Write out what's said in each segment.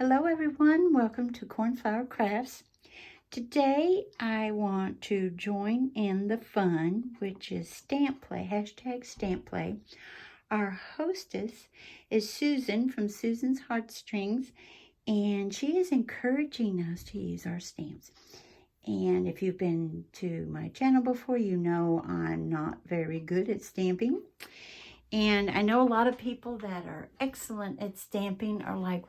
Hello everyone, welcome to Cornflower Crafts. Today I want to join in the fun, which is stamp play, hashtag stamp play. Our hostess is Susan from Susan's Heartstrings, and she is encouraging us to use our stamps. And if you've been to my channel before, you know I'm not very good at stamping. And I know a lot of people that are excellent at stamping are like,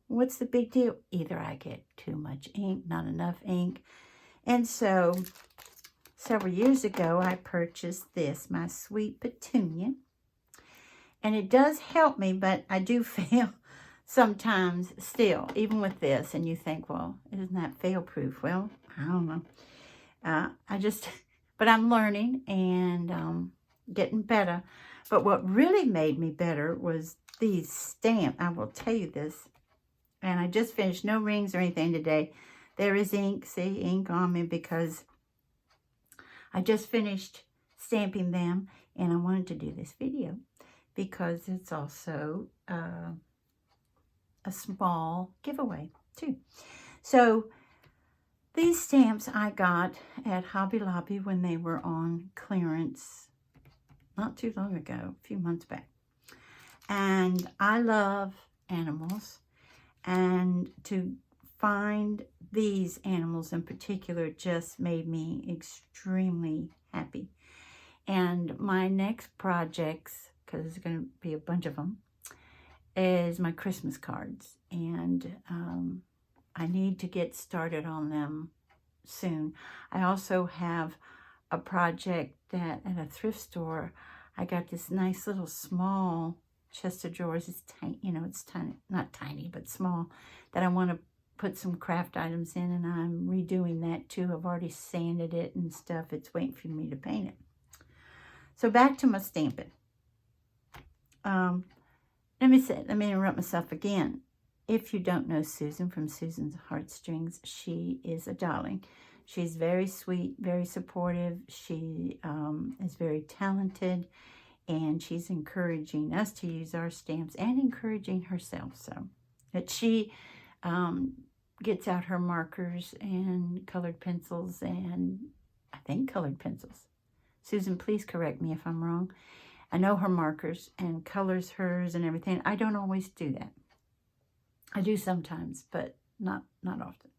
what's the big deal? Either I get too much ink, not enough ink. And so several years ago, I purchased this, my Sweet Petunia. And it does help me, but I do fail sometimes still, even with this. And you think, well, isn't that fail-proof? Well, I don't know. But I'm learning and getting better. But what really made me better was these stamps. I will tell you this. And I just finished, no rings or anything today. There is ink, see, ink on me because I just finished stamping them. And I wanted to do this video because it's also a small giveaway too. So these stamps I got at Hobby Lobby when they were on clearance not too long ago, a few months back. And I love animals, and to find these animals in particular just made me extremely happy. And my next projects, because there's going to be a bunch of them, is my Christmas cards. And I need to get started on them soon. I also have a project that at a thrift store, I got this nice little small chest of drawers. It's tiny, it's tiny, not tiny, but small, that I want to put some craft items in, and I'm redoing that too. I've already sanded it and stuff. It's waiting for me to paint it. So back to my stamping. Let me interrupt myself again. If you don't know Susan from Susan's Heartstrings, she is a darling. She's very sweet, very supportive. She is very talented, and she's encouraging us to use our stamps and encouraging herself. So that she gets out her markers and colored pencils, and I think colored pencils. Susan, please correct me if I'm wrong. I know her markers and colors hers and everything. I don't always do that. I do sometimes, but not often.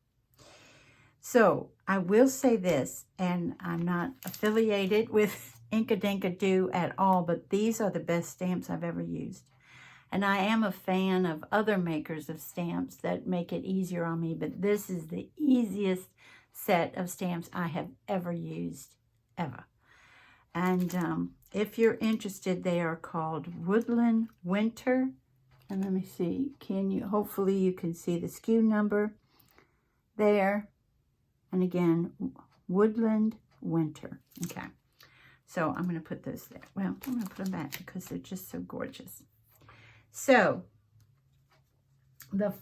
So I will say this, and I'm not affiliated with Inkadinkado at all, but these are the best stamps I've ever used. And I am a fan of other makers of stamps that make it easier on me, but this is the easiest set of stamps I have ever used, ever. And if you're interested, they are called Woodland Winter. And let me see, hopefully you can see the SKU number there. And again, Woodland Winter. Okay, so I'm going to put those there. Well, I'm going to put them back because they're just so gorgeous. So the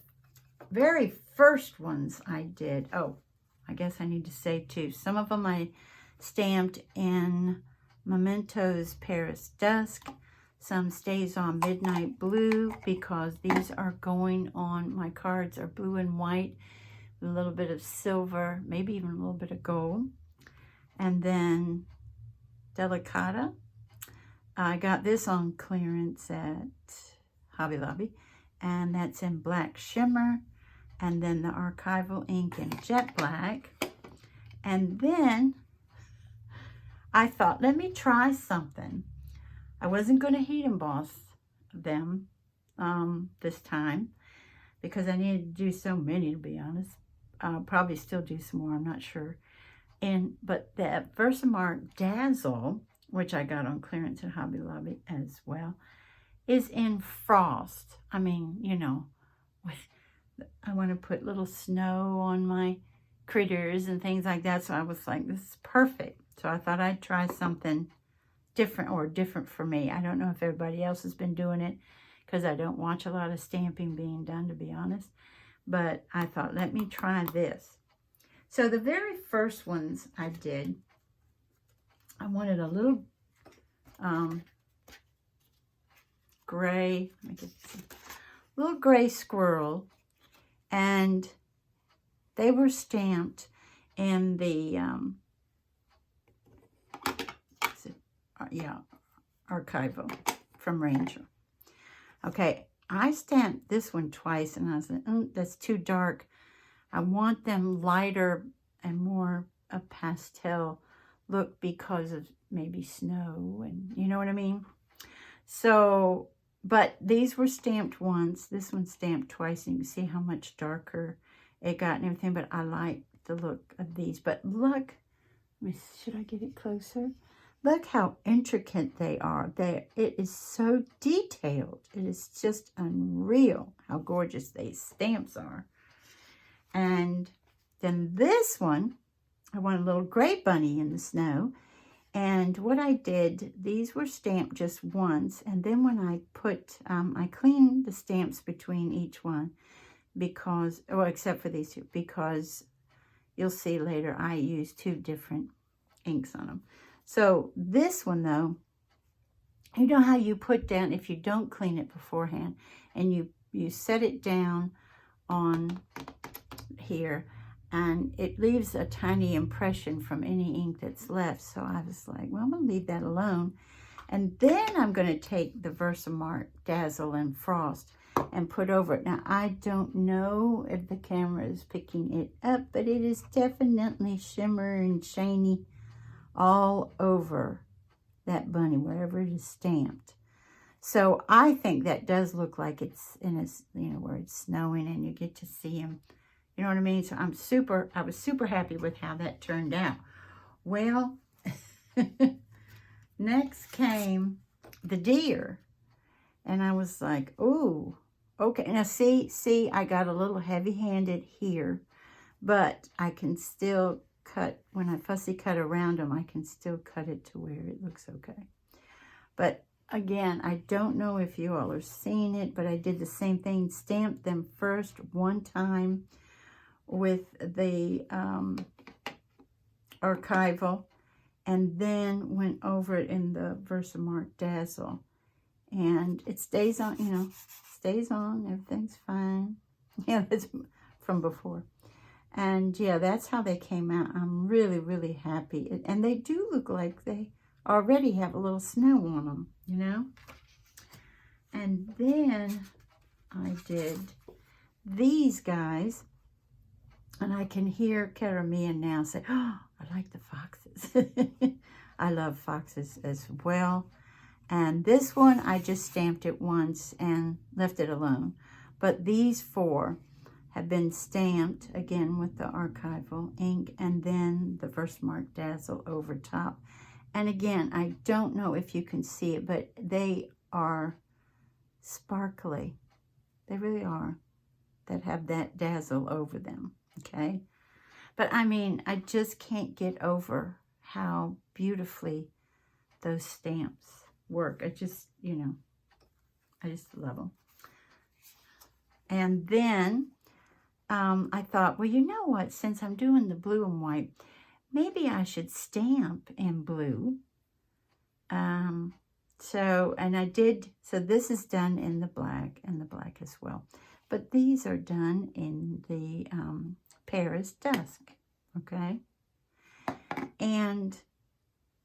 very first ones I did, I guess I need to say too, some of them I stamped in Mementos Paris Dusk. Some stays on Midnight Blue because these are going on, my cards are blue and white, a little bit of silver, maybe even a little bit of gold. And then Delicata. I got this on clearance at Hobby Lobby, and that's in black shimmer. And then the archival ink in jet black. And then I thought, let me try something. I wasn't going to heat emboss them this time because I needed to do so many, to be honest. I'll probably still do some more, I'm not sure. But the Versamark Dazzle, which I got on clearance at Hobby Lobby as well, is in frost. I mean, I want to put little snow on my critters and things like that. So I was like, this is perfect. So I thought I'd try something different for me. I don't know if everybody else has been doing it because I don't watch a lot of stamping being done, to be honest. But I thought, let me try this. So the very first ones I did, I wanted a little gray, let me get some little gray squirrel, and they were stamped in the, archival from Ranger. Okay, I stamped this one twice, and I was like, that's too dark. I want them lighter and more a pastel look because of maybe snow, and you know what I mean? So, but these were stamped once. This one's stamped twice, and you can see how much darker it got and everything, but I like the look of these. But look, should I get it closer? Look how intricate they are. It is so detailed. It is just unreal how gorgeous these stamps are. And then this one, I want a little gray bunny in the snow. And what I did, these were stamped just once. And then when I put, I cleaned the stamps between each one because, well, except for these two, because you'll see later I used 2 different inks on them. So this one though, you know how you put down, if you don't clean it beforehand, and you set it down on here, and it leaves a tiny impression from any ink that's left. So I was like, well, I'm going to leave that alone. And then I'm going to take the Versamark Dazzle and Frost and put over it. Now, I don't know if the camera is picking it up, but it is definitely shimmer and shiny all over that bunny, wherever it is stamped. So I think that does look like it's in a, where it's snowing and you get to see him. You know what I mean? So I was super happy with how that turned out. Well, next came the deer. And I was like, ooh, okay. Now see, I got a little heavy-handed here, but I can still cut, when I fussy cut around them, I can still cut it to where it looks okay. But again, I don't know if you all are seeing it, but I did the same thing, stamped them first one time with the archival, and then went over it in the Versamark Dazzle. And it stays on, stays on, everything's fine. Yeah, that's from before. And yeah, that's how they came out. I'm really, really happy. And they do look like they already have a little snow on them, And then I did these guys. And I can hear Karamia now say, oh, I like the foxes. I love foxes as well. And this one, I just stamped it once and left it alone. But these 4 have been stamped, again, with the archival ink, and then the Versamark Dazzle over top. And again, I don't know if you can see it, but they are sparkly. They really are, that have that dazzle over them, okay? But I mean, I just can't get over how beautifully those stamps work. I just, I just love them. And then I thought, well, you know what? Since I'm doing the blue and white, maybe I should stamp in blue. And I did, so this is done in the black and the black as well. But these are done in the Paris Dusk, okay? And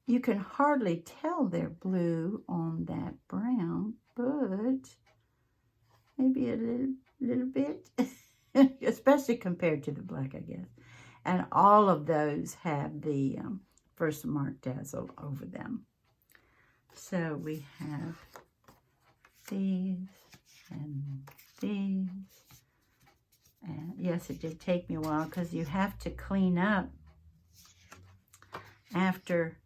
you can hardly tell they're blue on that brown, but maybe a little bit, especially compared to the black, I guess. And all of those have the Versamark Dazzle over them. So we have these and these. And yes, it did take me a while because you have to clean up after,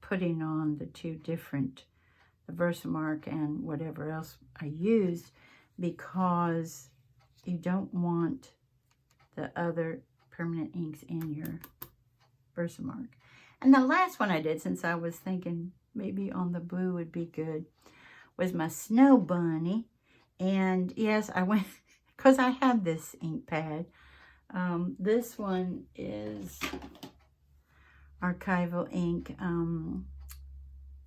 putting on the 2 different, the Versamark and whatever else I used, because you don't want the other permanent inks in your Versamark. And the last one I did, since I was thinking maybe on the blue would be good, was my Snow Bunny. And yes, I went, because I have this ink pad. This one is archival ink,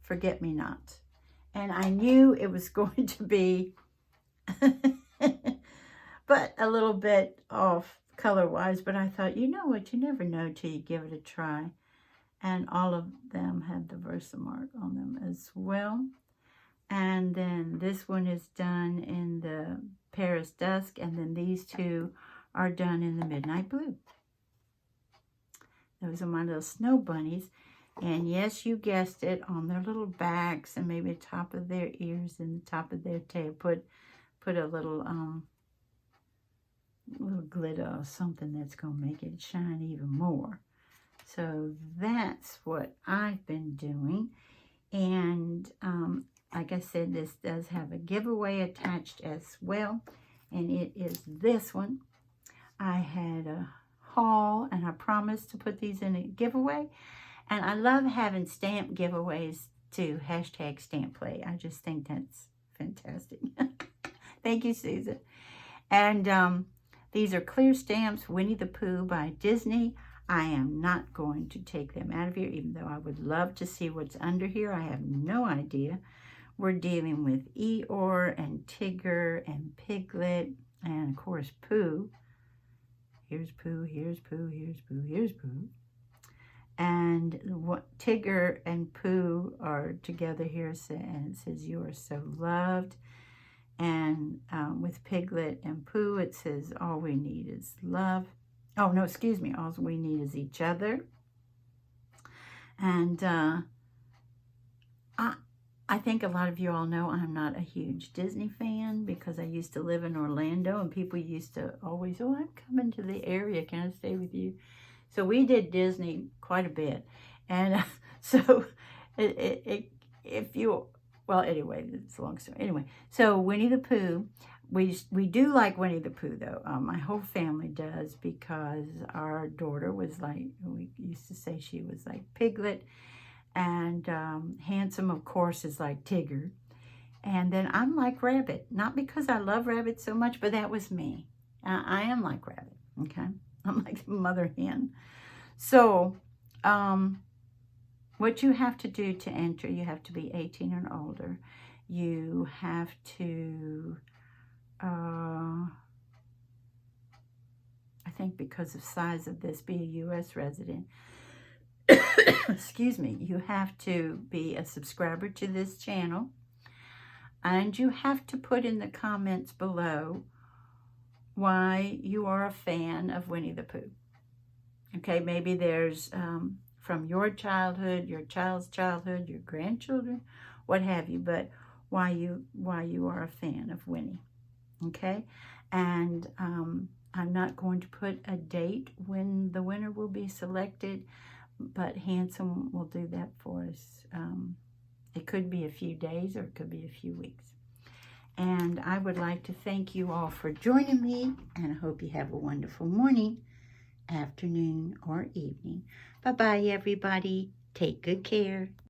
Forget Me Not. And I knew it was going to be, but a little bit off color-wise. But I thought, you know what? You never know till you give it a try. And all of them have the Versamark on them as well. And then this one is done in the Paris Dusk. And then these two are done in the Midnight Blue. Those are my little snow bunnies. And yes, you guessed it, on their little backs and maybe the top of their ears and the top of their tail. Put a little glitter or something that's going to make it shine even more. So that's what I've been doing. And like I said, this does have a giveaway attached as well. And it is this one. I had a haul and I promised to put these in a giveaway. And I love having stamp giveaways too. Hashtag stampplay. I just think that's fantastic. Thank you, Susan. And these are clear stamps, Winnie the Pooh by Disney. I am not going to take them out of here, even though I would love to see what's under here. I have no idea. We're dealing with Eeyore and Tigger and Piglet and, of course, Pooh. Here's Pooh, here's Pooh, here's Pooh, here's Pooh. And what Tigger and Pooh are together here, and it says, "You are so loved." And with Piglet and Pooh, it says, "All we need is love." Oh, no, excuse me. All we need is each other. And I think a lot of you all know I'm not a huge Disney fan because I used to live in Orlando and people used to always, "Oh, I'm coming to the area. Can I stay with you?" So we did Disney quite a bit. And so if you, well, anyway, it's a long story. Anyway, so Winnie the Pooh, we do like Winnie the Pooh, though. My whole family does, because our daughter was like, we used to say she was like Piglet. And Handsome, of course, is like Tigger. And then I'm like Rabbit. Not because I love Rabbit so much, but that was me. I am like Rabbit, okay? I'm like the mother hen. So, what you have to do to enter, you have to be 18 and older. You have to, I think because of size of this, be a U.S. resident. Excuse me. You have to be a subscriber to this channel. And you have to put in the comments below why you are a fan of Winnie the Pooh. Okay, maybe there's from your childhood, your child's childhood, your grandchildren, what have you, but why you are a fan of Winnie. Okay, and I'm not going to put a date when the winner will be selected, but Handsome will do that for us. It could be a few days or it could be a few weeks. And I would like to thank you all for joining me, and I hope you have a wonderful morning, afternoon, or evening. Bye-bye, everybody. Take good care.